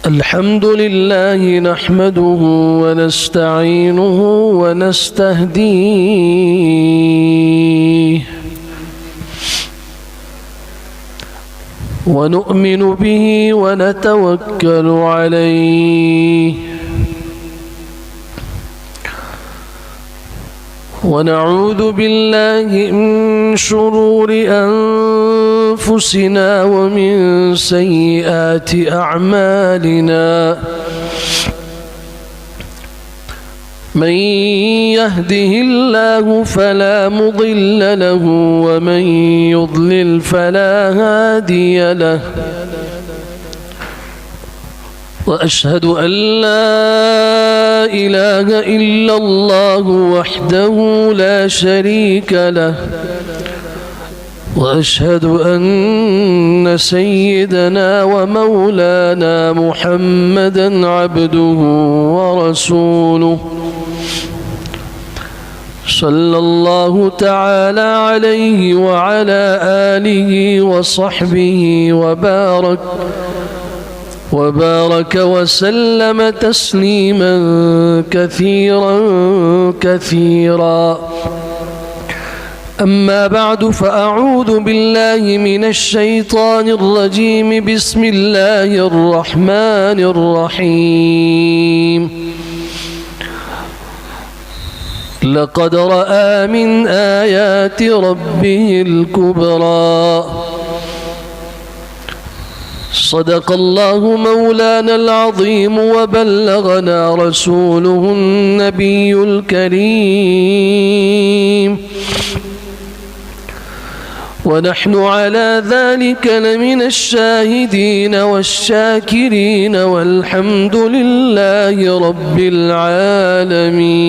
الحمد لله نحمده ونستعينه ونستهديه ونؤمن به ونتوكل عليه ونعوذ بالله من شرور أنفسنا ومن سيئات أعمالنا من يهده الله فلا مضل له ومن يضلل فلا هادي له وأشهد أن لا إله إلا الله وحده لا شريك له وأشهد أن سيدنا ومولانا محمدًا عبده ورسوله صلى الله تعالى عليه وعلى آله وصحبه وبارك وسلم تسليما كثيرا أما بعد فأعوذ بالله من الشيطان الرجيم بسم الله الرحمن الرحيم لقد رأى من آيات ربه الكبرى صدق الله مولانا العظيم وبلغنا رسوله النبي الكريم ونحن على ذلك لمن الشاهدين والشاكرين والحمد لله رب العالمين.